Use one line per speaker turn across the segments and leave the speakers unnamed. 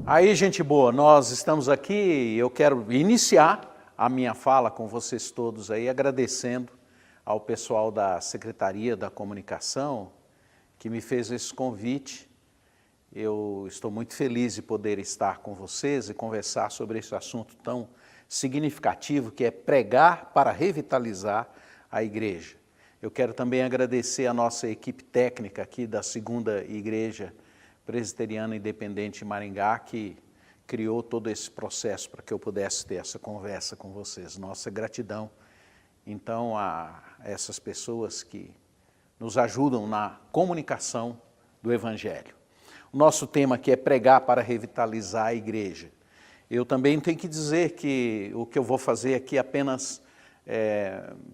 Aí, gente boa, nós estamos aqui e eu quero iniciar a minha fala com vocês todos aí, agradecendo ao pessoal da Secretaria da Comunicação que me fez esse convite. Eu estou muito feliz de poder estar com vocês e conversar sobre esse assunto tão significativo que é pregar para revitalizar a igreja. Eu quero também agradecer a nossa equipe técnica aqui da Segunda Igreja Presbiteriana Independente de Maringá, que criou todo esse processo para que eu pudesse ter essa conversa com vocês. Nossa gratidão, então, a essas pessoas que nos ajudam na comunicação do Evangelho. O nosso tema aqui é pregar para revitalizar a igreja. Eu também tenho que dizer que o que eu vou fazer aqui é apenas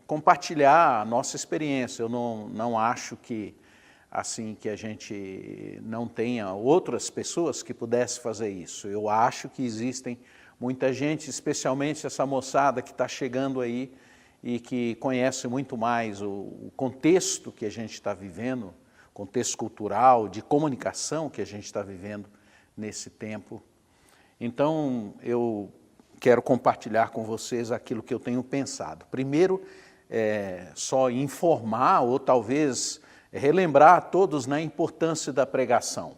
compartilhar a nossa experiência. Eu não acho que assim que a gente não tenha outras pessoas que pudessem fazer isso. Eu acho que existem muita gente, especialmente essa moçada que está chegando aí e que conhece muito mais o contexto que a gente está vivendo, contexto cultural, de comunicação que a gente está vivendo nesse tempo. Então, eu quero compartilhar com vocês aquilo que eu tenho pensado. Primeiro, só informar ou talvez relembrar a todos na importância da pregação.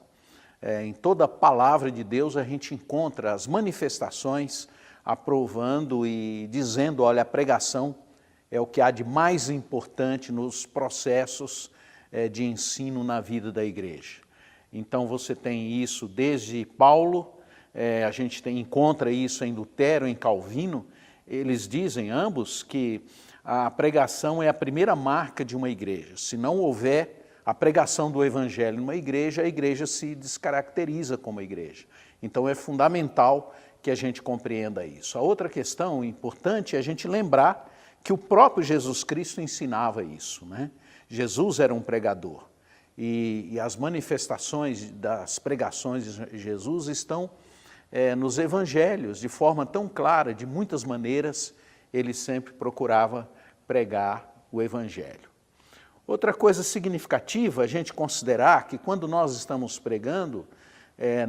Em toda a palavra de Deus a gente encontra as manifestações aprovando e dizendo, olha, a pregação é o que há de mais importante nos processos de ensino na vida da igreja. Então você tem isso desde Paulo, a gente encontra isso em Lutero, em Calvino. Eles dizem ambos que a pregação é a primeira marca de uma igreja. Se não houver a pregação do Evangelho numa igreja, a igreja se descaracteriza como igreja. Então é fundamental que a gente compreenda isso. A outra questão importante é a gente lembrar que o próprio Jesus Cristo ensinava isso, né? Jesus era um pregador e as manifestações das pregações de Jesus estão nos evangelhos, de forma tão clara, de muitas maneiras, ele sempre procurava pregar o evangelho. Outra coisa significativa, a gente considerar que quando nós estamos pregando,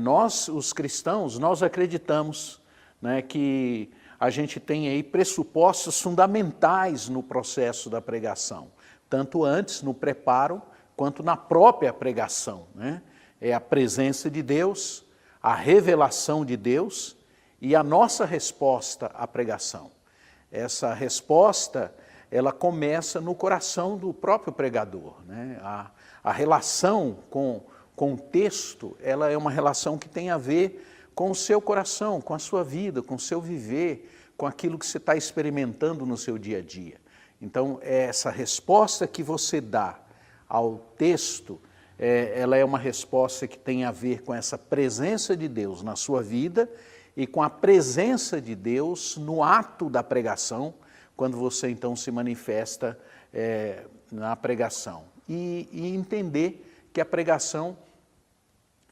nós, os cristãos, nós acreditamos, né, que a gente tem aí pressupostos fundamentais no processo da pregação, tanto antes, no preparo, quanto na própria pregação, né? É a presença de Deus, a revelação de Deus e a nossa resposta à pregação. Essa resposta, ela começa no coração do próprio pregador, né? A relação com o texto, ela é uma relação que tem a ver com o seu coração, com a sua vida, com o seu viver, com aquilo que você está experimentando no seu dia a dia. Então, essa resposta que você dá ao texto, ela é uma resposta que tem a ver com essa presença de Deus na sua vida e com a presença de Deus no ato da pregação, quando você então se manifesta na pregação. E entender que a pregação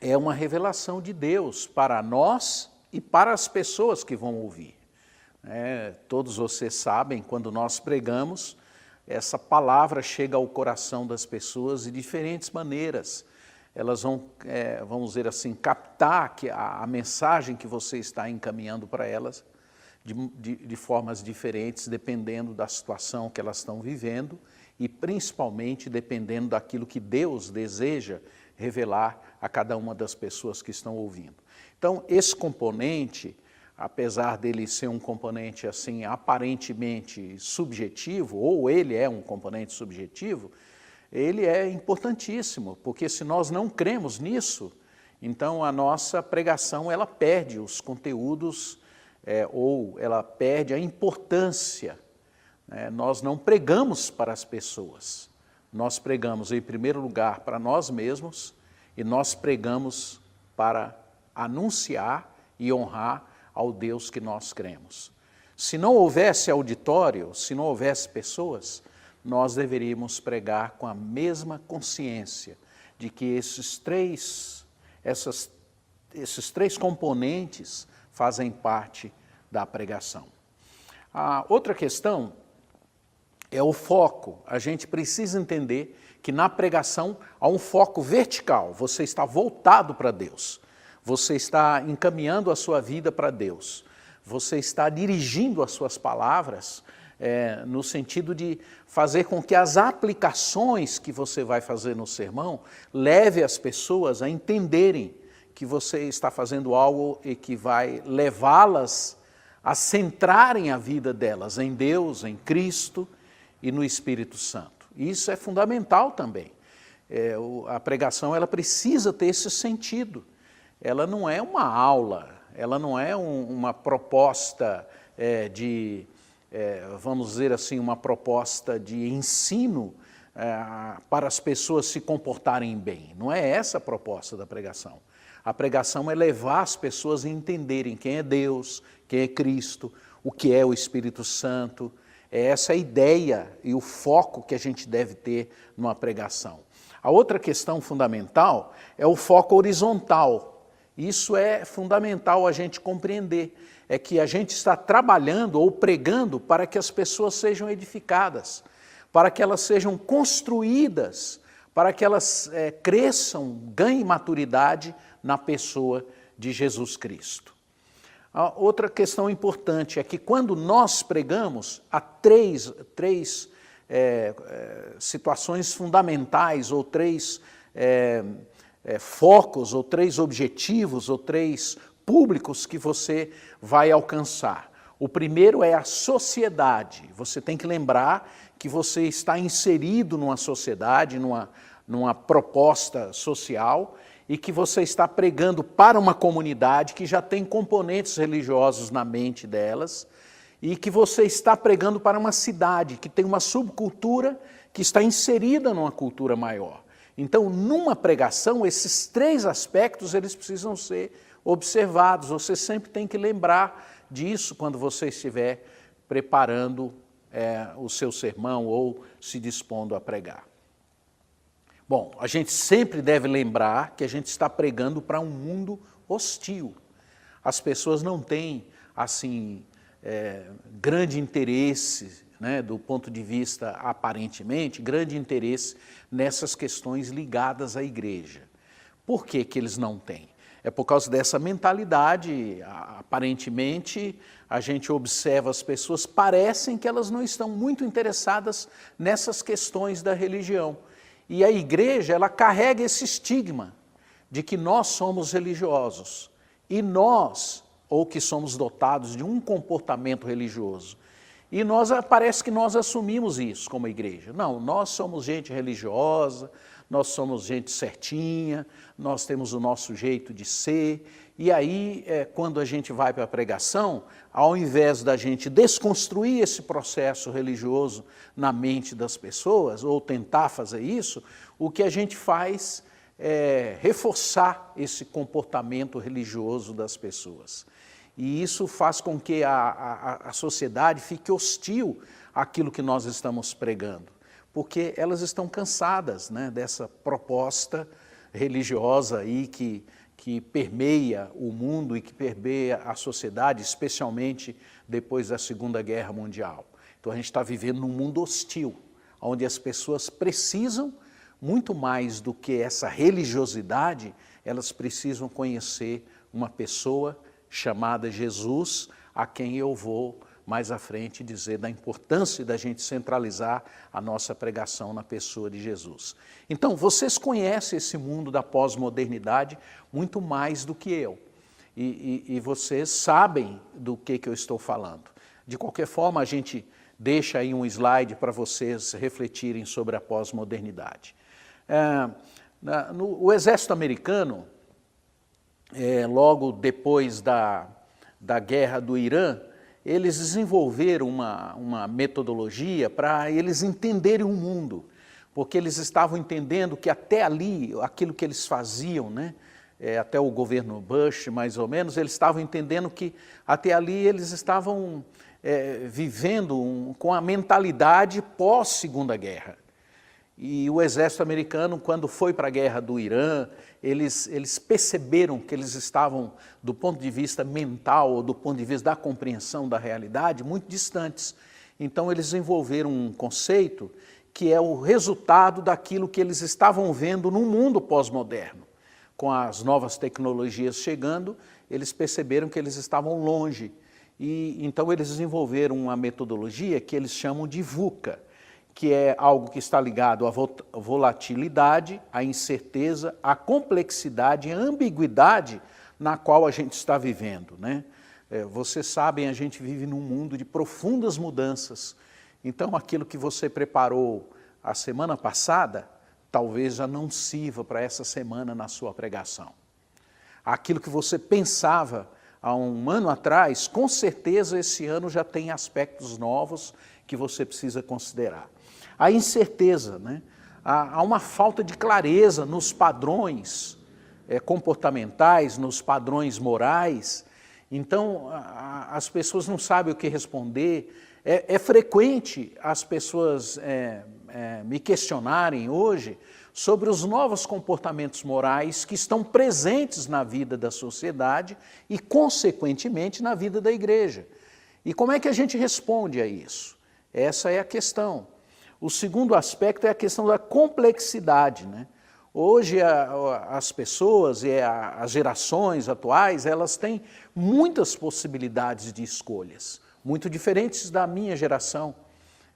é uma revelação de Deus para nós e para as pessoas que vão ouvir. Todos vocês sabem, quando nós pregamos, essa palavra chega ao coração das pessoas de diferentes maneiras. Elas vão, vamos dizer assim, captar a mensagem que você está encaminhando para elas de formas diferentes, dependendo da situação que elas estão vivendo e principalmente dependendo daquilo que Deus deseja revelar a cada uma das pessoas que estão ouvindo. Então, esse componente, apesar dele ser um componente assim aparentemente subjetivo, ou ele é um componente subjetivo, ele é importantíssimo, porque se nós não cremos nisso, então a nossa pregação ela perde os conteúdos ou ela perde a importância. Nós não pregamos para as pessoas, nós pregamos em primeiro lugar para nós mesmos e nós pregamos para anunciar e honrar ao Deus que nós cremos. Se não houvesse auditório, se não houvesse pessoas, nós deveríamos pregar com a mesma consciência de que esses três componentes fazem parte da pregação. A outra questão é o foco. A gente precisa entender que na pregação há um foco vertical, você está voltado para Deus. você está encaminhando a sua vida para Deus, você está dirigindo as suas palavras no sentido de fazer com que as aplicações que você vai fazer no sermão leve as pessoas a entenderem que você está fazendo algo e que vai levá-las a centrarem a vida delas em Deus, em Cristo e no Espírito Santo. Isso é fundamental também. A pregação ela precisa ter esse sentido. Ela não é uma aula, ela não é uma proposta vamos dizer assim, uma proposta de ensino para as pessoas se comportarem bem. Não é essa a proposta da pregação. A pregação é levar as pessoas a entenderem quem é Deus, quem é Cristo, o que é o Espírito Santo. É essa a ideia e o foco que a gente deve ter numa pregação. A outra questão fundamental é o foco horizontal. Isso é fundamental a gente compreender. É que a gente está trabalhando ou pregando para que as pessoas sejam edificadas, para que elas sejam construídas, para que elas cresçam, ganhem maturidade na pessoa de Jesus Cristo. A outra questão importante é que quando nós pregamos, há três situações fundamentais, ou três focos, ou três objetivos, ou três públicos que você vai alcançar. O primeiro é a sociedade. Você tem que lembrar que você está inserido numa sociedade, numa proposta social, e que você está pregando para uma comunidade que já tem componentes religiosos na mente delas, e que você está pregando para uma cidade que tem uma subcultura que está inserida numa cultura maior. Então, numa pregação, esses três aspectos eles precisam ser observados. Você sempre tem que lembrar disso quando você estiver preparando o seu sermão ou se dispondo a pregar. Bom, a gente sempre deve lembrar que a gente está pregando para um mundo hostil. As pessoas não têm, assim, grande interesse, né, do ponto de vista, aparentemente, grande interesse nessas questões ligadas à igreja. Por que que eles não têm? É por causa dessa mentalidade, aparentemente, a gente observa as pessoas, parecem que elas não estão muito interessadas nessas questões da religião. E a igreja, ela carrega esse estigma de que nós somos religiosos e nós, ou que somos dotados de um comportamento religioso. E parece que nós assumimos isso como igreja. Não, nós somos gente religiosa, nós somos gente certinha, nós temos o nosso jeito de ser. E aí, quando a gente vai para a pregação, ao invés da gente desconstruir esse processo religioso na mente das pessoas, ou tentar fazer isso, o que a gente faz é reforçar esse comportamento religioso das pessoas. E isso faz com que a sociedade fique hostil àquilo que nós estamos pregando, porque elas estão cansadas, né, dessa proposta religiosa aí que permeia o mundo e que permeia a sociedade, especialmente depois da Segunda Guerra Mundial. Então a gente está vivendo num mundo hostil, onde as pessoas precisam, muito mais do que essa religiosidade, elas precisam conhecer uma pessoa chamada Jesus, a quem eu vou mais à frente dizer da importância da gente centralizar a nossa pregação na pessoa de Jesus. Então, vocês conhecem esse mundo da pós-modernidade muito mais do que eu. E vocês sabem do que eu estou falando. De qualquer forma, a gente deixa aí um slide para vocês refletirem sobre a pós-modernidade. O exército americano, logo depois da guerra do Irã, eles desenvolveram uma metodologia para eles entenderem o mundo, porque eles estavam entendendo que até ali, aquilo que eles faziam, né, até o governo Bush, mais ou menos, eles estavam entendendo que até ali eles estavam vivendo com a mentalidade pós-Segunda Guerra. E o exército americano, quando foi para a guerra do Irã, eles perceberam que eles estavam, do ponto de vista mental, ou do ponto de vista da compreensão da realidade, muito distantes. Então eles desenvolveram um conceito que é o resultado daquilo que eles estavam vendo no mundo pós-moderno. com as novas tecnologias chegando, eles perceberam que eles estavam longe. E então eles desenvolveram uma metodologia que eles chamam de VUCA, que é algo que está ligado à volatilidade, à incerteza, à complexidade e à ambiguidade na qual a gente está vivendo, né? Vocês sabem, a gente vive num mundo de profundas mudanças. Então aquilo que você preparou a semana passada, talvez já não sirva para essa semana na sua pregação. Aquilo que você pensava há um ano atrás, com certeza esse ano já tem aspectos novos que você precisa considerar. A incerteza, né? Há uma falta de clareza nos padrões comportamentais, nos padrões morais. Então, as pessoas não sabem o que responder. É frequente as pessoas me questionarem hoje sobre os novos comportamentos morais que estão presentes na vida da sociedade e, consequentemente, na vida da igreja. E como é que a gente responde a isso? Essa é a questão. O segundo aspecto é a questão da complexidade, né? Hoje as pessoas e as gerações atuais, elas têm muitas possibilidades de escolhas, muito diferentes da minha geração.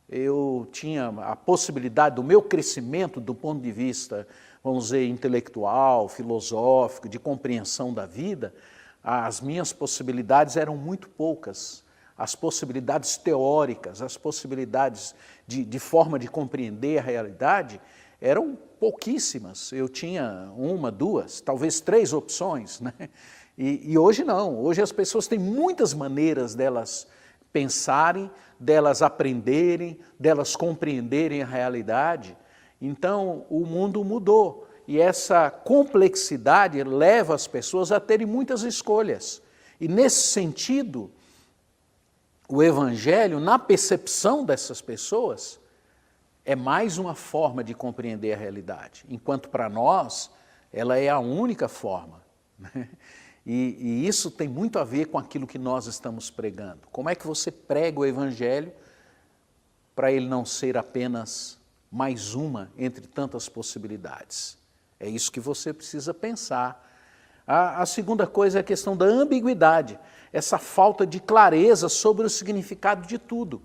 Eu tinha a possibilidade do meu crescimento do ponto de vista, vamos dizer, intelectual, filosófico, de compreensão da vida. As minhas possibilidades eram muito poucas. As possibilidades teóricas, as possibilidades de forma de compreender a realidade eram pouquíssimas. Eu tinha uma, duas, talvez três opções, né? E hoje não. Hoje as pessoas têm muitas maneiras delas pensarem, delas aprenderem, delas compreenderem a realidade. Então, o mundo mudou. E essa complexidade leva as pessoas a terem muitas escolhas. E nesse sentido, o Evangelho, na percepção dessas pessoas, é mais uma forma de compreender a realidade, enquanto para nós, ela é a única forma, né? E isso tem muito a ver com aquilo que nós estamos pregando. Como é que você prega o Evangelho para ele não ser apenas mais uma entre tantas possibilidades? É isso que você precisa pensar. A segunda coisa é a questão da ambiguidade, essa falta de clareza sobre o significado de tudo.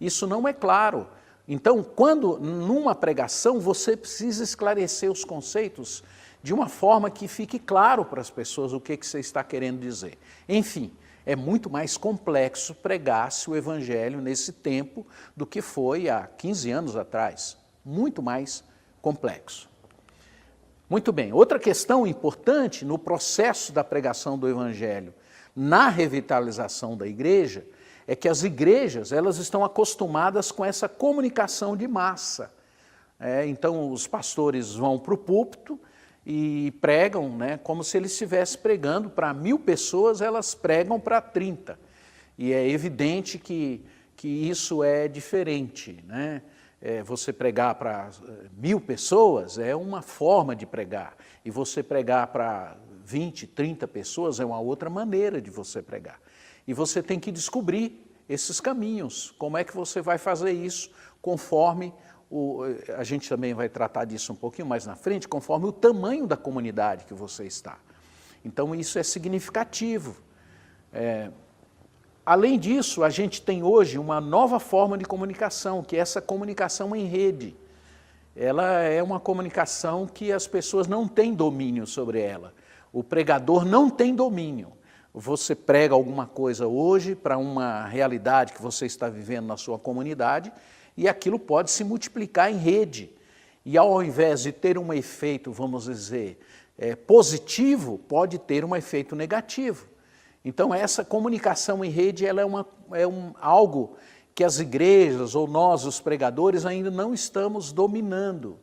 Isso não é claro. Então, quando numa pregação você precisa esclarecer os conceitos de uma forma que fique claro para as pessoas o que você está querendo dizer. Enfim, é muito mais complexo pregar-se o Evangelho nesse tempo do que foi há 15 anos atrás. Muito mais complexo. Muito bem, outra questão importante no processo da pregação do Evangelho, na revitalização da igreja, é que as igrejas elas estão acostumadas com essa comunicação de massa. Então os pastores vão para o púlpito e pregam, né, como se eles estivessem pregando para 1000 pessoas, elas pregam para 30. E é evidente que isso é diferente, né? Você pregar para 1000 pessoas é uma forma de pregar, e você pregar para 20, 30 pessoas é uma outra maneira de você pregar. E você tem que descobrir esses caminhos, como é que você vai fazer isso conforme, a gente também vai tratar disso um pouquinho mais na frente, conforme o tamanho da comunidade que você está. Então isso é significativo. Além disso, a gente tem hoje uma nova forma de comunicação, que é essa comunicação em rede. Ela é uma comunicação que as pessoas não têm domínio sobre ela. O pregador não tem domínio. Você prega alguma coisa hoje para uma realidade que você está vivendo na sua comunidade e aquilo pode se multiplicar em rede. E ao invés de ter um efeito, vamos dizer, positivo, pode ter um efeito negativo. Então essa comunicação em rede ela algo que as igrejas ou nós, os pregadores, ainda não estamos dominando.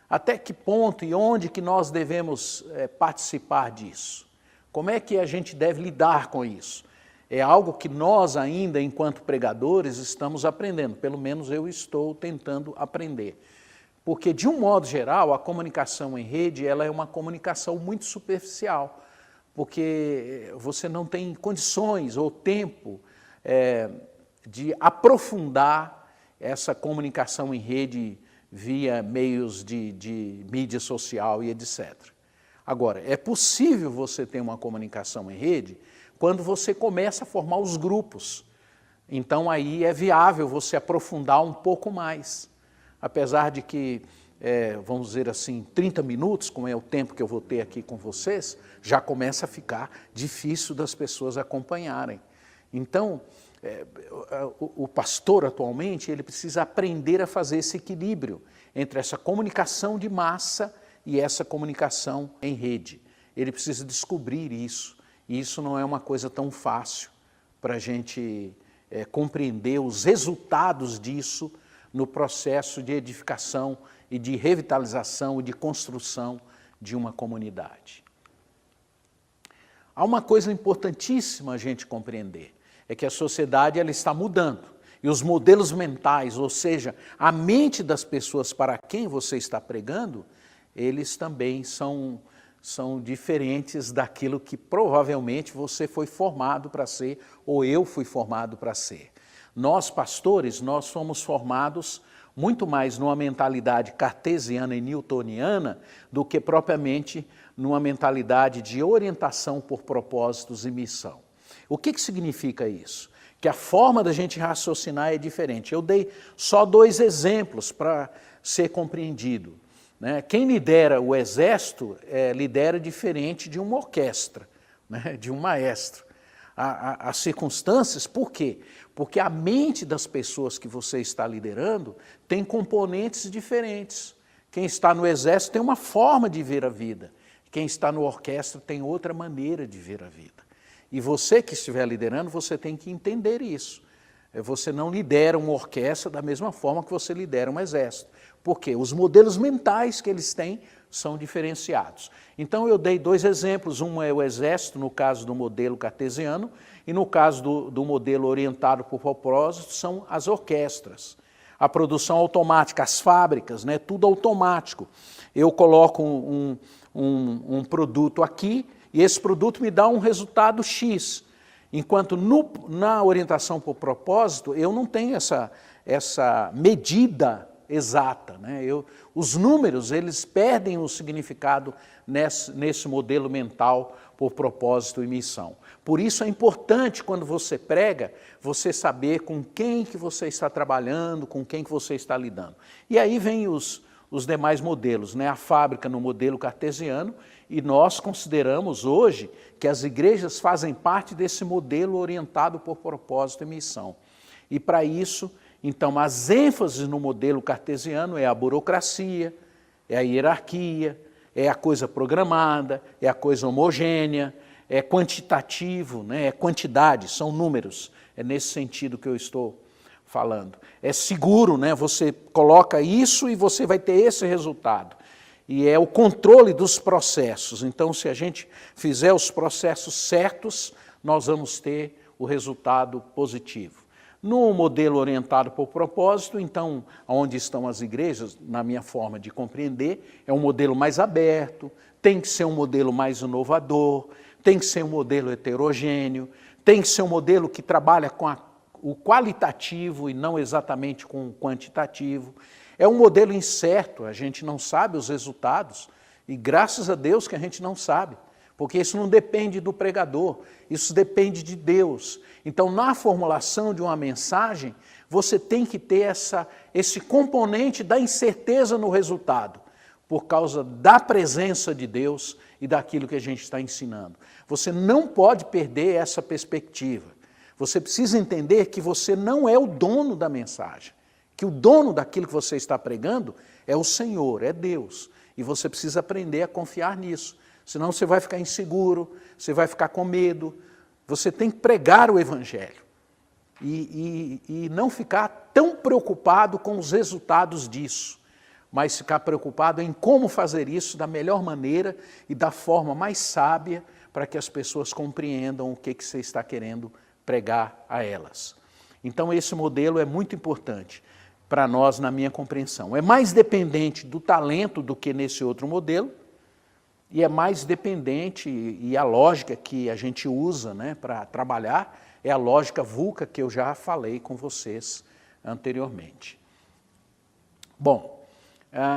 Até que ponto e onde que nós devemos participar disso? Como é que a gente deve lidar com isso? É algo que nós ainda, enquanto pregadores, estamos aprendendo, pelo menos eu estou tentando aprender. Porque, de um modo geral, a comunicação em rede ela é uma comunicação muito superficial, porque você não tem condições ou tempo de aprofundar essa comunicação em rede via meios de mídia social e etc. Agora, é possível você ter uma comunicação em rede quando você começa a formar os grupos. Então aí é viável você aprofundar um pouco mais. Apesar de que, vamos dizer assim, 30 minutos, como é o tempo que eu vou ter aqui com vocês, já começa a ficar difícil das pessoas acompanharem. Então, o pastor atualmente, ele precisa aprender a fazer esse equilíbrio entre essa comunicação de massa e essa comunicação em rede. Ele precisa descobrir isso. E isso não é uma coisa tão fácil para a gente compreender os resultados disso no processo de edificação e de revitalização e de construção de uma comunidade. Há uma coisa importantíssima a gente compreender, é que a sociedade ela está mudando. E os modelos mentais, ou seja, a mente das pessoas para quem você está pregando, eles também são diferentes daquilo que provavelmente você foi formado para ser, ou eu fui formado para ser. Nós, pastores, nós somos formados muito mais numa mentalidade cartesiana e newtoniana do que propriamente numa mentalidade de orientação por propósitos e missão. O que significa isso? Que a forma da gente raciocinar é diferente. Eu dei só 2 exemplos para ser compreendido. Quem lidera o exército lidera diferente de uma orquestra, de um maestro. As circunstâncias, por quê? Porque a mente das pessoas que você está liderando tem componentes diferentes. Quem está no exército tem uma forma de ver a vida. Quem está no orquestra tem outra maneira de ver a vida. E você que estiver liderando, você tem que entender isso. Você não lidera uma orquestra da mesma forma que você lidera um exército. Por quê? Os modelos mentais que eles têm são diferenciados. Então eu dei 2 exemplos, um é o exército, no caso do modelo cartesiano, e no caso do modelo orientado por propósito, são as orquestras. A produção automática, as fábricas, tudo automático. Eu coloco um produto aqui, e esse produto me dá um resultado X. Enquanto na orientação por propósito, eu não tenho essa medida exata. Os números, eles perdem o significado nesse modelo mental por propósito e missão. Por isso é importante, quando você prega, você saber com quem que você está trabalhando, com quem que você está lidando. E aí vem os demais modelos, a fábrica no modelo cartesiano, e nós consideramos hoje que as igrejas fazem parte desse modelo orientado por propósito e missão. E para isso, então, as ênfases no modelo cartesiano é a burocracia, é a hierarquia, é a coisa programada, é a coisa homogênea, é quantitativo, é quantidade, são números. É nesse sentido que eu estou falando. É seguro, você coloca isso e você vai ter esse resultado. E é o controle dos processos. Então, se a gente fizer os processos certos, nós vamos ter o resultado positivo. No modelo orientado por propósito, então, onde estão as igrejas, na minha forma de compreender, é um modelo mais aberto, tem que ser um modelo mais inovador, tem que ser um modelo heterogêneo, tem que ser um modelo que trabalha com o qualitativo e não exatamente com o quantitativo. É um modelo incerto, a gente não sabe os resultados, e graças a Deus que a gente não sabe, porque isso não depende do pregador, isso depende de Deus. Então, na formulação de uma mensagem, você tem que ter esse componente da incerteza no resultado, por causa da presença de Deus e daquilo que a gente está ensinando. Você não pode perder essa perspectiva. Você precisa entender que você não é o dono da mensagem, que o dono daquilo que você está pregando é o Senhor, é Deus. E você precisa aprender a confiar nisso. Senão você vai ficar inseguro, você vai ficar com medo. Você tem que pregar o Evangelho e não ficar tão preocupado com os resultados disso, mas ficar preocupado em como fazer isso da melhor maneira e da forma mais sábia para que as pessoas compreendam o que você está querendo pregar a elas. Então esse modelo é muito importante para nós na minha compreensão. É mais dependente do talento do que nesse outro modelo, e é mais dependente, e a lógica que a gente usa para trabalhar é a lógica VUCA que eu já falei com vocês anteriormente. Bom,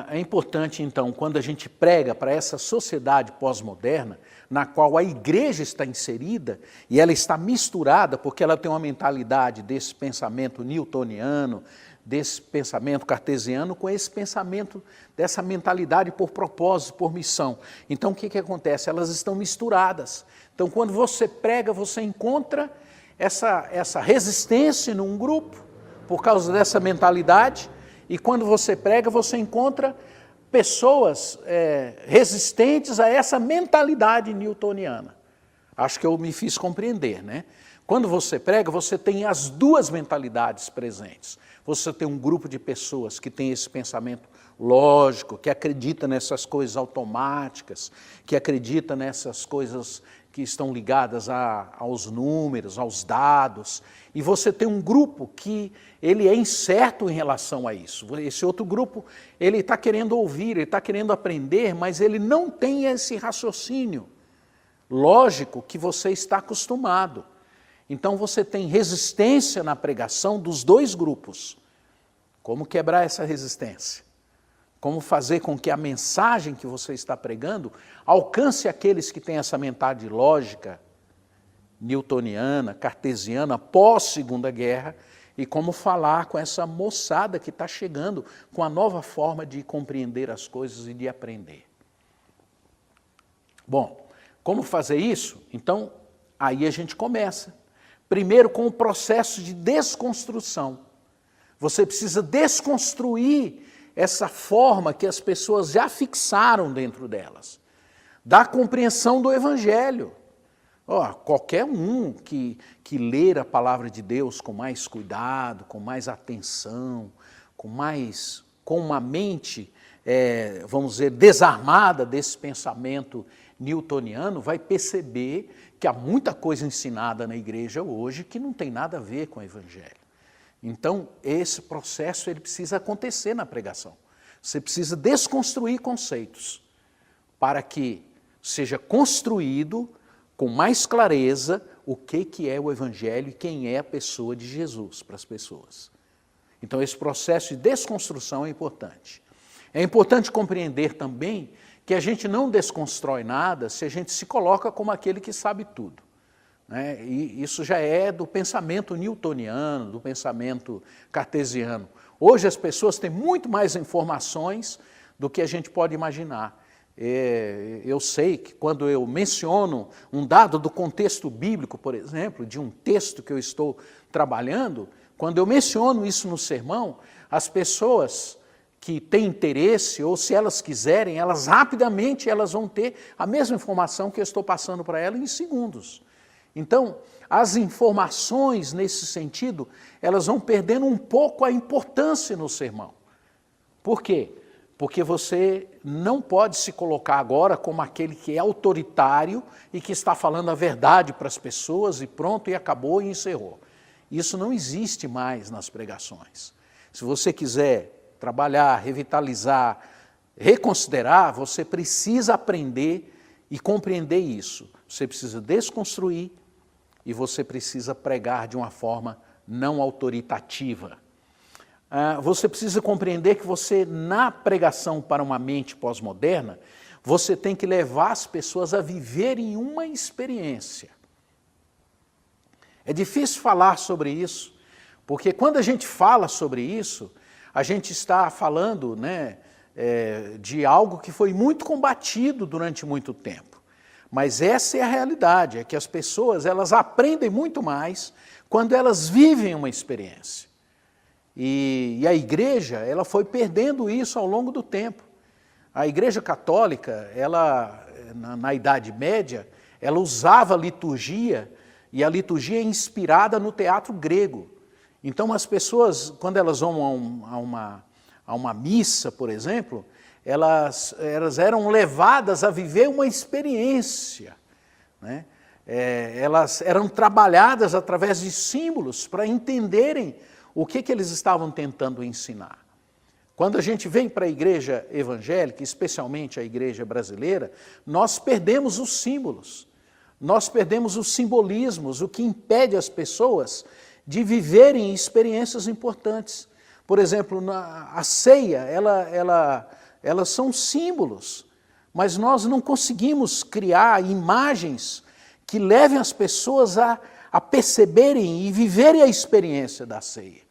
É importante, então, quando a gente prega para essa sociedade pós-moderna, na qual a igreja está inserida, e ela está misturada, porque ela tem uma mentalidade desse pensamento newtoniano, desse pensamento cartesiano, com esse pensamento, dessa mentalidade por propósito, por missão. Então, o que acontece? Elas estão misturadas. Então, quando você prega, você encontra essa resistência num grupo, por causa dessa mentalidade, e quando você prega, você encontra pessoas resistentes a essa mentalidade newtoniana. Acho que eu me fiz compreender, né? Quando você prega, você tem as duas mentalidades presentes. Você tem um grupo de pessoas que tem esse pensamento lógico, que acredita nessas coisas automáticas, que acredita nessas coisas que estão ligadas aos números, aos dados, e você tem um grupo que ele é incerto em relação a isso. Esse outro grupo, ele está querendo ouvir, ele está querendo aprender, mas ele não tem esse raciocínio lógico que você está acostumado. Então você tem resistência na pregação dos dois grupos. Como quebrar essa resistência? Como fazer com que a mensagem que você está pregando alcance aqueles que têm essa mentalidade lógica, newtoniana, cartesiana, pós-Segunda Guerra, e como falar com essa moçada que está chegando com a nova forma de compreender as coisas e de aprender. Bom, como fazer isso? Então, aí a gente começa. Primeiro com o processo de desconstrução. Você precisa desconstruir essa forma que as pessoas já fixaram dentro delas, da compreensão do Evangelho. Qualquer um que ler a palavra de Deus com mais cuidado, com mais atenção, com uma mente, vamos dizer, desarmada desse pensamento newtoniano, vai perceber que há muita coisa ensinada na igreja hoje que não tem nada a ver com o Evangelho. Então, esse processo ele precisa acontecer na pregação. Você precisa desconstruir conceitos para que seja construído com mais clareza o que é o Evangelho e quem é a pessoa de Jesus para as pessoas. Então, esse processo de desconstrução é importante. É importante compreender também que a gente não desconstrói nada se a gente se coloca como aquele que sabe tudo. Né? E isso já é do pensamento newtoniano, do pensamento cartesiano. Hoje as pessoas têm muito mais informações do que a gente pode imaginar. Eu sei que quando eu menciono um dado do contexto bíblico, por exemplo, de um texto que eu estou trabalhando, quando eu menciono isso no sermão, as pessoas que têm interesse, ou se elas quiserem, elas rapidamente vão ter a mesma informação que eu estou passando para elas em segundos. Então, as informações nesse sentido, elas vão perdendo um pouco a importância no sermão. Por quê? Porque você não pode se colocar agora como aquele que é autoritário e que está falando a verdade para as pessoas e pronto, e acabou e encerrou. Isso não existe mais nas pregações. Se você quiser trabalhar, revitalizar, reconsiderar, você precisa aprender e compreender isso. Você precisa desconstruir e você precisa pregar de uma forma não autoritativa. Você precisa compreender que você, na pregação para uma mente pós-moderna, você tem que levar as pessoas a viverem uma experiência. É difícil falar sobre isso, porque quando a gente fala sobre isso, a gente está falando, né, de algo que foi muito combatido durante muito tempo. Mas essa é a realidade, é que as pessoas elas aprendem muito mais quando elas vivem uma experiência. E a igreja ela foi perdendo isso ao longo do tempo. A igreja católica, ela, na Idade Média, ela usava a liturgia, e a liturgia é inspirada no teatro grego. Então as pessoas, quando elas vão a uma missa, por exemplo, elas eram levadas a viver uma experiência, né? Elas eram trabalhadas através de símbolos para entenderem o que eles estavam tentando ensinar. Quando a gente vem para a igreja evangélica, especialmente a igreja brasileira, nós perdemos os símbolos, nós perdemos os simbolismos, o que impede as pessoas de viverem experiências importantes. Por exemplo, a ceia, elas são símbolos, mas nós não conseguimos criar imagens que levem as pessoas a perceberem e viverem a experiência da ceia.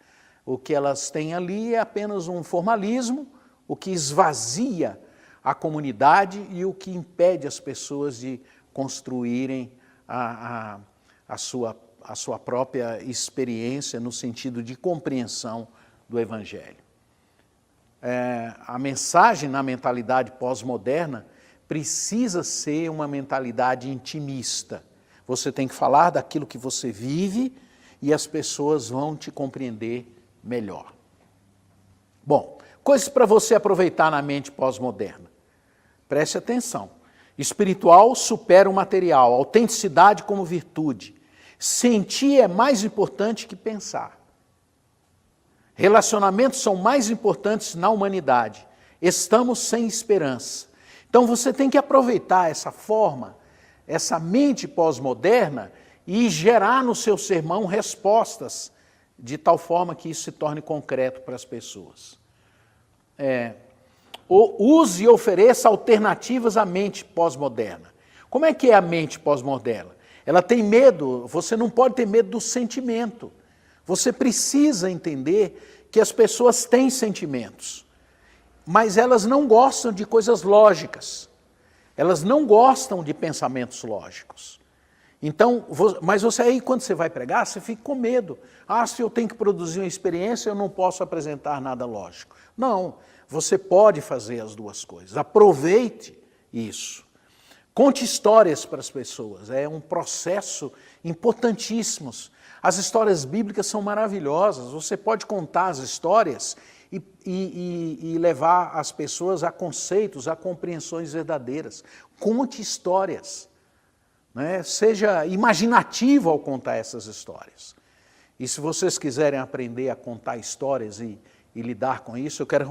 O que elas têm ali é apenas um formalismo, o que esvazia a comunidade e o que impede as pessoas de construírem a sua própria experiência no sentido de compreensão do Evangelho. A mensagem na mentalidade pós-moderna precisa ser uma mentalidade intimista. Você tem que falar daquilo que você vive e as pessoas vão te compreender melhor. Bom, coisas para você aproveitar na mente pós-moderna. Preste atenção. Espiritual supera o material, autenticidade como virtude. Sentir é mais importante que pensar. Relacionamentos são mais importantes na humanidade. Estamos sem esperança. Então você tem que aproveitar essa forma, essa mente pós-moderna e gerar no seu sermão respostas de tal forma que isso se torne concreto para as pessoas. Use e ofereça alternativas à mente pós-moderna. Como é que é a mente pós-moderna? Ela tem medo, você não pode ter medo do sentimento. Você precisa entender que as pessoas têm sentimentos, mas elas não gostam de coisas lógicas. Elas não gostam de pensamentos lógicos. Então, mas você aí, quando você vai pregar, você fica com medo. Se eu tenho que produzir uma experiência, eu não posso apresentar nada lógico. Não, você pode fazer as duas coisas. Aproveite isso. Conte histórias para as pessoas. É um processo importantíssimo. As histórias bíblicas são maravilhosas. Você pode contar as histórias e levar as pessoas a conceitos, a compreensões verdadeiras. Conte histórias. Né? Seja imaginativo ao contar essas histórias. E se vocês quiserem aprender a contar histórias e lidar com isso, eu quero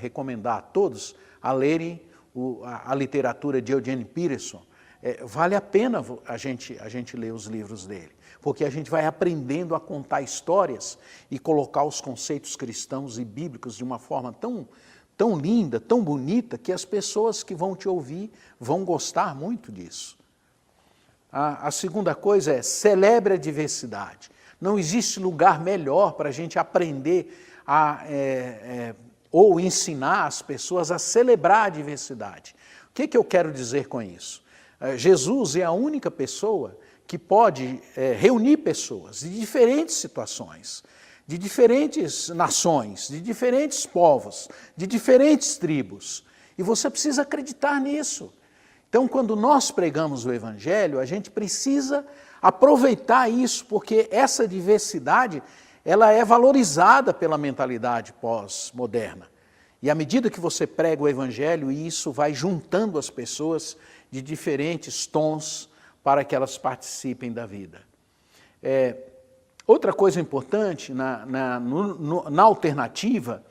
recomendar a todos a lerem a literatura de Eugene Peterson. Vale a pena a gente ler os livros dele, porque a gente vai aprendendo a contar histórias e colocar os conceitos cristãos e bíblicos de uma forma tão linda, tão bonita, que as pessoas que vão te ouvir vão gostar muito disso. A segunda coisa é, celebre a diversidade. Não existe lugar melhor para a gente aprender ou ensinar as pessoas a celebrar a diversidade. O que eu quero dizer com isso? Jesus é a única pessoa que pode reunir pessoas de diferentes situações, de diferentes nações, de diferentes povos, de diferentes tribos. E você precisa acreditar nisso. Então, quando nós pregamos o Evangelho, a gente precisa aproveitar isso, porque essa diversidade ela é valorizada pela mentalidade pós-moderna. E à medida que você prega o Evangelho, isso vai juntando as pessoas de diferentes tons para que elas participem da vida. Outra coisa importante na alternativa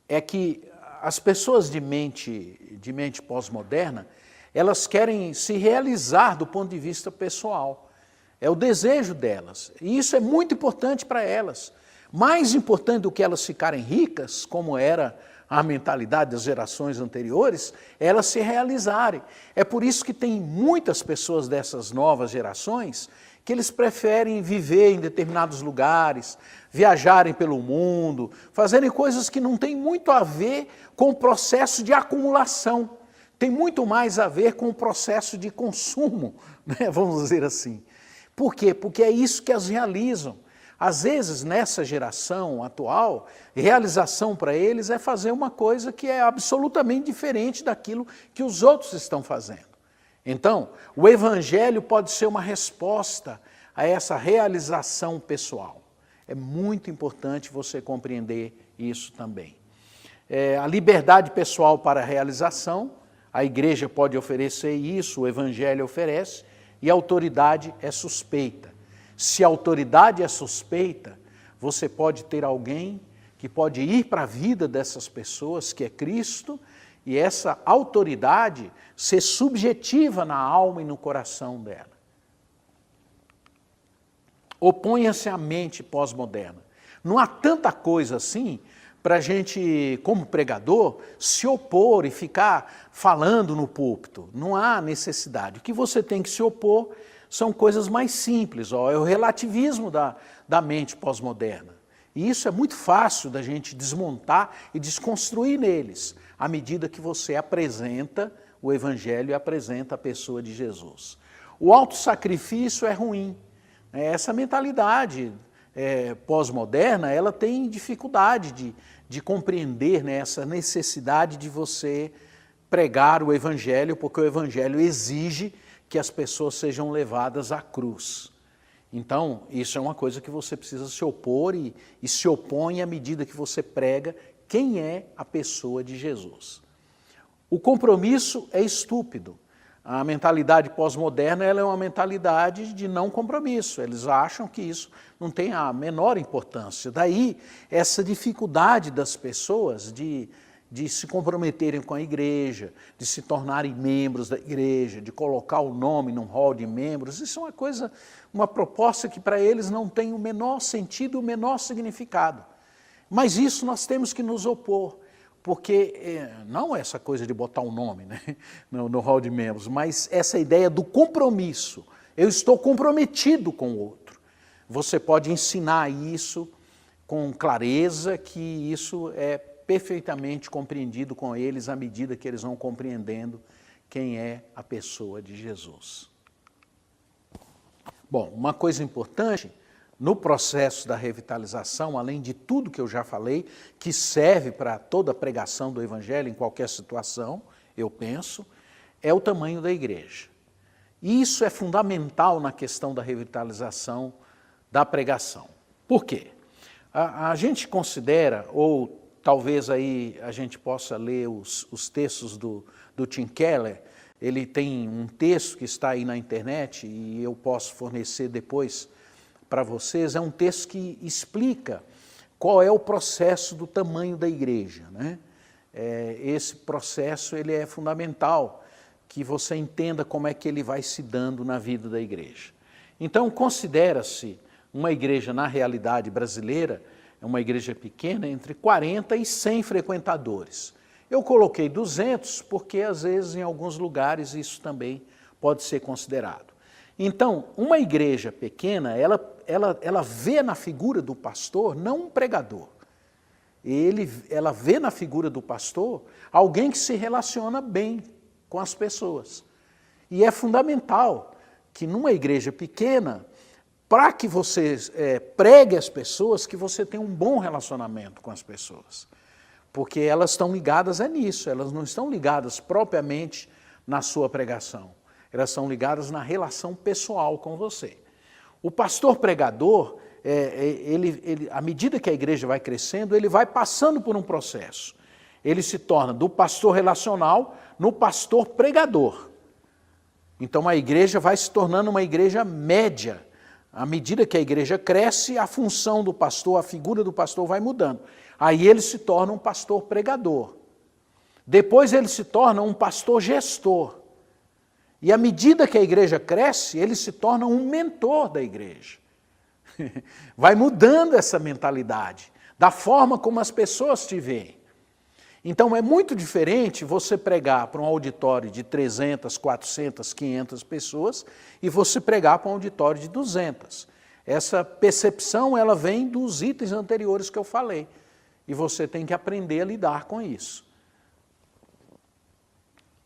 é que as pessoas de mente pós-moderna, elas querem se realizar do ponto de vista pessoal. É o desejo delas. E isso é muito importante para elas. Mais importante do que elas ficarem ricas, como era a mentalidade das gerações anteriores, é elas se realizarem. É por isso que tem muitas pessoas dessas novas gerações que eles preferem viver em determinados lugares, viajarem pelo mundo, fazerem coisas que não têm muito a ver com o processo de acumulação. Tem muito mais a ver com o processo de consumo, né? Vamos dizer assim. Por quê? Porque é isso que as realizam. Às vezes, nessa geração atual, realização para eles é fazer uma coisa que é absolutamente diferente daquilo que os outros estão fazendo. Então, o Evangelho pode ser uma resposta a essa realização pessoal. É muito importante você compreender isso também. A liberdade pessoal para a realização, a igreja pode oferecer isso, o Evangelho oferece, e a autoridade é suspeita. Se a autoridade é suspeita, você pode ter alguém que pode ir para a vida dessas pessoas, que é Cristo, e essa autoridade ser subjetiva na alma e no coração dela. Oponha-se à mente pós-moderna. Não há tanta coisa assim para a gente, como pregador, se opor e ficar falando no púlpito. Não há necessidade. O que você tem que se opor são coisas mais simples, ó, é o relativismo da mente pós-moderna. E isso é muito fácil da gente desmontar e desconstruir neles, à medida que você apresenta o Evangelho e apresenta a pessoa de Jesus. O autossacrifício é ruim. Essa mentalidade pós-moderna, ela tem dificuldade de compreender, né, essa necessidade de você pregar o Evangelho, porque o Evangelho exige que as pessoas sejam levadas à cruz. Então, isso é uma coisa que você precisa se opor e se opõe à medida que você prega quem é a pessoa de Jesus. O compromisso é estúpido. A mentalidade pós-moderna ela é uma mentalidade de não compromisso. Eles acham que isso não tem a menor importância. Daí, essa dificuldade das pessoas de se comprometerem com a igreja, de se tornarem membros da igreja, de colocar o nome num hall de membros. Isso é uma proposta que para eles não tem o menor sentido, o menor significado. Mas isso nós temos que nos opor. Porque não essa coisa de botar um nome, né, no hall de membros, mas essa ideia do compromisso. Eu estou comprometido com o outro. Você pode ensinar isso com clareza, que isso é perfeitamente compreendido com eles à medida que eles vão compreendendo quem é a pessoa de Jesus. Bom, uma coisa importante no processo da revitalização, além de tudo que eu já falei, que serve para toda a pregação do Evangelho em qualquer situação, eu penso, é o tamanho da igreja. E isso é fundamental na questão da revitalização da pregação. Por quê? A gente considera, ou talvez aí a gente possa ler os textos do Tim Keller, ele tem um texto que está aí na internet e eu posso fornecer depois para vocês, é um texto que explica qual é o processo do tamanho da igreja, né? Esse processo ele é fundamental, que você entenda como é que ele vai se dando na vida da igreja. Então, considera-se uma igreja, na realidade brasileira, é uma igreja pequena, entre 40 e 100 frequentadores. Eu coloquei 200 porque, às vezes, em alguns lugares, isso também pode ser considerado. Então, uma igreja pequena, ela vê na figura do pastor não um pregador. Ela vê na figura do pastor alguém que se relaciona bem com as pessoas. E é fundamental que numa igreja pequena, para que você pregue as pessoas, que você tenha um bom relacionamento com as pessoas. Porque elas estão ligadas nisso, elas não estão ligadas propriamente na sua pregação. Elas são ligadas na relação pessoal com você. O pastor pregador, à medida que a igreja vai crescendo, ele vai passando por um processo. Ele se torna do pastor relacional no pastor pregador. Então a igreja vai se tornando uma igreja média. À medida que a igreja cresce, a função do pastor, a figura do pastor vai mudando. Aí ele se torna um pastor pregador. Depois ele se torna um pastor gestor. E à medida que a igreja cresce, ele se torna um mentor da igreja. Vai mudando essa mentalidade, da forma como as pessoas te veem. Então é muito diferente você pregar para um auditório de 300, 400, 500 pessoas e você pregar para um auditório de 200. Essa percepção ela vem dos itens anteriores que eu falei. E você tem que aprender a lidar com isso.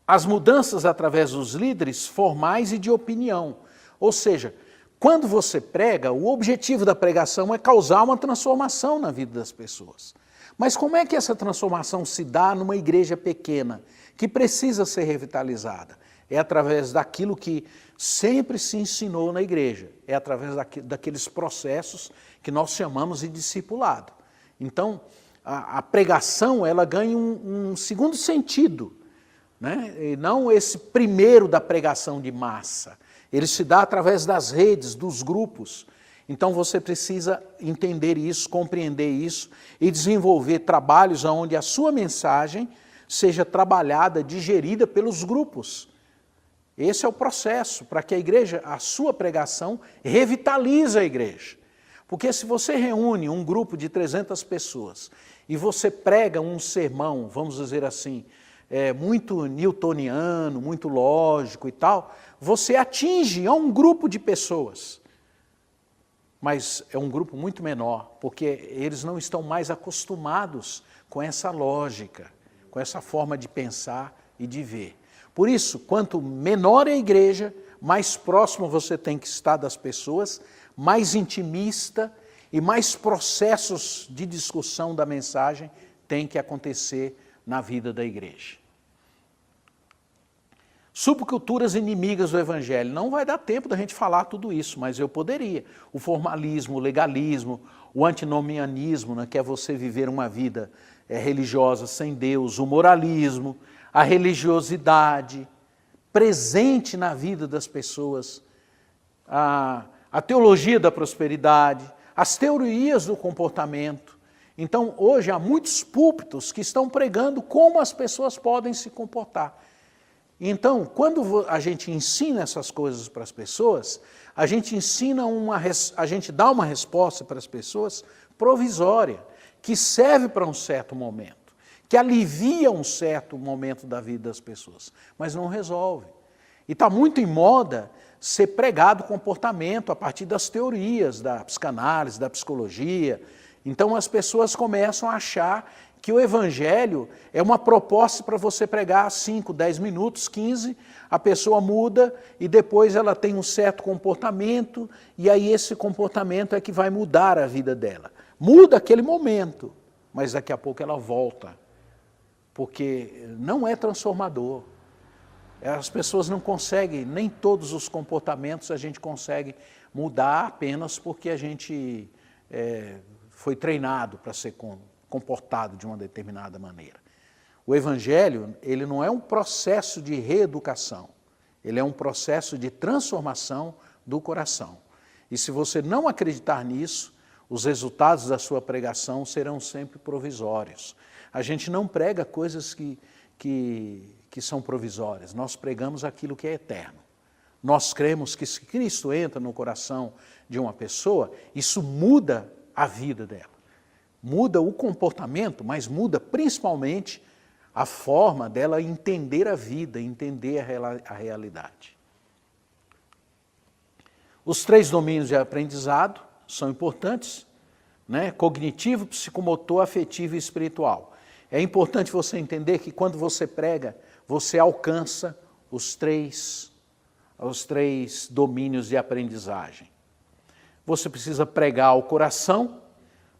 As mudanças através dos líderes formais e de opinião. Ou seja, quando você prega, o objetivo da pregação é causar uma transformação na vida das pessoas. Mas como é que essa transformação se dá numa igreja pequena, que precisa ser revitalizada? É através daquilo que sempre se ensinou na igreja. É através daqueles processos que nós chamamos de discipulado. Então, a pregação ela ganha um segundo sentido, né? E não esse primeiro da pregação de massa. Ele se dá através das redes, dos grupos. Então você precisa entender isso, compreender isso e desenvolver trabalhos onde a sua mensagem seja trabalhada, digerida pelos grupos. Esse é o processo para que a igreja, a sua pregação, revitalize a igreja. Porque se você reúne um grupo de 300 pessoas e você prega um sermão, vamos dizer assim, muito newtoniano, muito lógico e tal, você atinge a um grupo de pessoas. Mas é um grupo muito menor, porque eles não estão mais acostumados com essa lógica, com essa forma de pensar e de ver. Por isso, quanto menor é a igreja, mais próximo você tem que estar das pessoas, mais intimista e mais processos de discussão da mensagem tem que acontecer na vida da igreja. Subculturas inimigas do Evangelho. Não vai dar tempo da gente falar tudo isso, mas eu poderia. O formalismo, o legalismo, o antinomianismo, né, que é você viver uma vida religiosa sem Deus, o moralismo, a religiosidade, presente na vida das pessoas, a teologia da prosperidade, as teorias do comportamento. Então, hoje há muitos púlpitos que estão pregando como as pessoas podem se comportar. Então, quando a gente ensina essas coisas para as pessoas, a gente dá uma resposta para as pessoas provisória, que serve para um certo momento, que alivia um certo momento da vida das pessoas, mas não resolve. E está muito em moda ser pregado comportamento a partir das teorias da psicanálise, da psicologia. Então as pessoas começam a achar que o Evangelho é uma proposta para você pregar 5, 10 minutos, 15, a pessoa muda e depois ela tem um certo comportamento e aí esse comportamento é que vai mudar a vida dela. Muda aquele momento, mas daqui a pouco ela volta, porque não é transformador. As pessoas não conseguem, nem todos os comportamentos a gente consegue mudar apenas porque a gente foi treinado para ser comportado de uma determinada maneira. O Evangelho, ele não é um processo de reeducação, ele é um processo de transformação do coração. E se você não acreditar nisso, os resultados da sua pregação serão sempre provisórios. A gente não prega coisas que são provisórias, nós pregamos aquilo que é eterno. Nós cremos que se Cristo entra no coração de uma pessoa, isso muda a vida dela. Muda o comportamento, mas muda principalmente a forma dela entender a vida, entender a realidade. Os 3 domínios de aprendizado são importantes, né? Cognitivo, psicomotor, afetivo e espiritual. É importante você entender que quando você prega, você alcança os três domínios de aprendizagem. Você precisa pregar ao coração.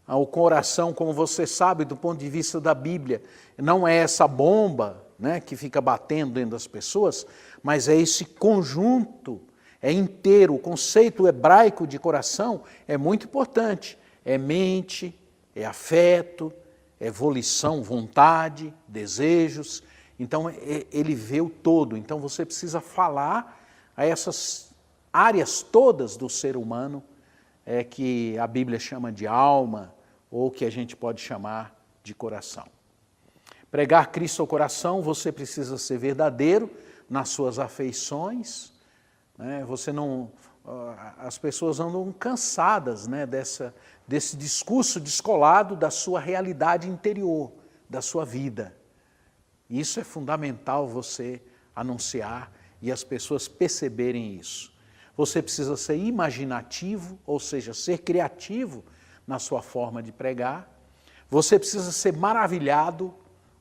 O coração, como você sabe, do ponto de vista da Bíblia, não é essa bomba, né, que fica batendo dentro das pessoas, mas é esse conjunto, é inteiro. O conceito hebraico de coração é muito importante. É mente, é afeto, é volição, vontade, desejos. Então, ele vê o todo. Então, você precisa falar a essas áreas todas do ser humano, que a Bíblia chama de alma, ou que a gente pode chamar de coração. Pregar Cristo ao coração, você precisa ser verdadeiro nas suas afeições, né? As pessoas andam cansadas, né, desse discurso descolado da sua realidade interior, da sua vida. Isso é fundamental você anunciar e as pessoas perceberem isso. Você precisa ser imaginativo, ou seja, ser criativo na sua forma de pregar. Você precisa ser maravilhado,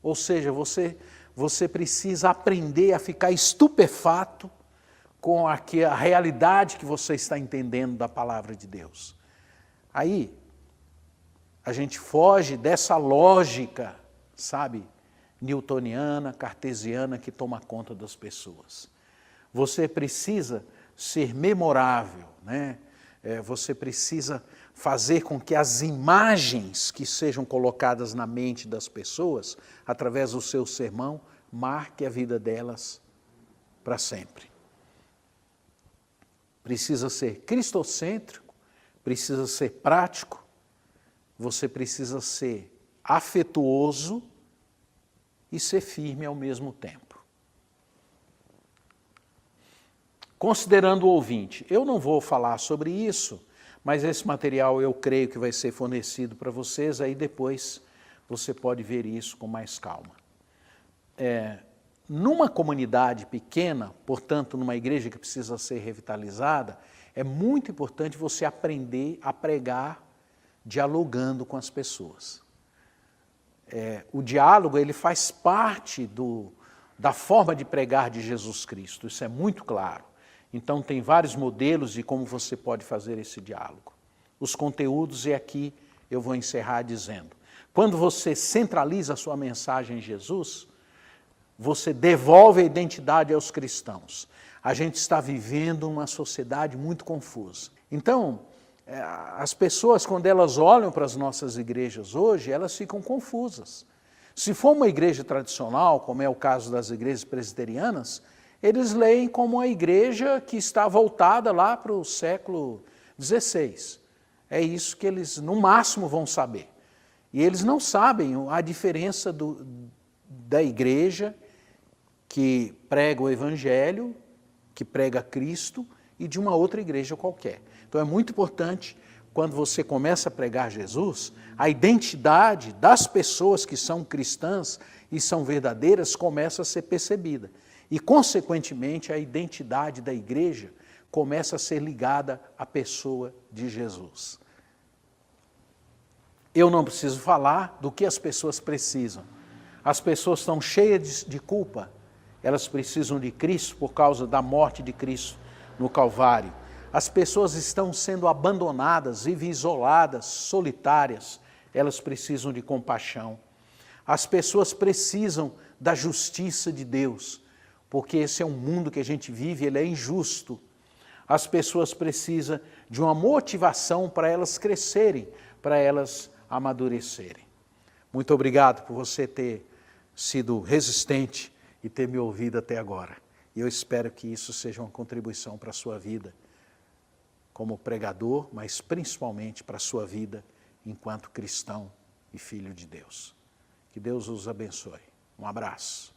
ou seja, você precisa aprender a ficar estupefato com a realidade que você está entendendo da palavra de Deus. Aí, a gente foge dessa lógica, sabe, newtoniana, cartesiana, que toma conta das pessoas. Você precisa ser memorável, né? Você precisa fazer com que as imagens que sejam colocadas na mente das pessoas, através do seu sermão, marque a vida delas para sempre. Precisa ser cristocêntrico, precisa ser prático, você precisa ser afetuoso e ser firme ao mesmo tempo. Considerando o ouvinte, eu não vou falar sobre isso, mas esse material eu creio que vai ser fornecido para vocês, aí depois você pode ver isso com mais calma. Numa comunidade pequena, portanto, numa igreja que precisa ser revitalizada, é muito importante você aprender a pregar dialogando com as pessoas. O diálogo, ele faz parte da forma de pregar de Jesus Cristo, isso é muito claro. Então tem vários modelos de como você pode fazer esse diálogo. Os conteúdos, e aqui eu vou encerrar dizendo, quando você centraliza a sua mensagem em Jesus, você devolve a identidade aos cristãos. A gente está vivendo uma sociedade muito confusa. Então, as pessoas, quando elas olham para as nossas igrejas hoje, elas ficam confusas. Se for uma igreja tradicional, como é o caso das igrejas presbiterianas, eles leem como uma igreja que está voltada lá para o século XVI. É isso que eles, no máximo, vão saber. E eles não sabem a diferença da igreja que prega o Evangelho, que prega Cristo, e de uma outra igreja qualquer. Então é muito importante, quando você começa a pregar Jesus, a identidade das pessoas que são cristãs e são verdadeiras começa a ser percebida. E, consequentemente, a identidade da igreja começa a ser ligada à pessoa de Jesus. Eu não preciso falar do que as pessoas precisam. As pessoas estão cheias de culpa. Elas precisam de Cristo por causa da morte de Cristo no Calvário. As pessoas estão sendo abandonadas, vivem isoladas, solitárias. Elas precisam de compaixão. As pessoas precisam da justiça de Deus, porque esse é um mundo que a gente vive, ele é injusto. As pessoas precisam de uma motivação para elas crescerem, para elas amadurecerem. Muito obrigado por você ter sido resistente e ter me ouvido até agora. E eu espero que isso seja uma contribuição para a sua vida como pregador, mas principalmente para a sua vida enquanto cristão e filho de Deus. Que Deus os abençoe. Um abraço.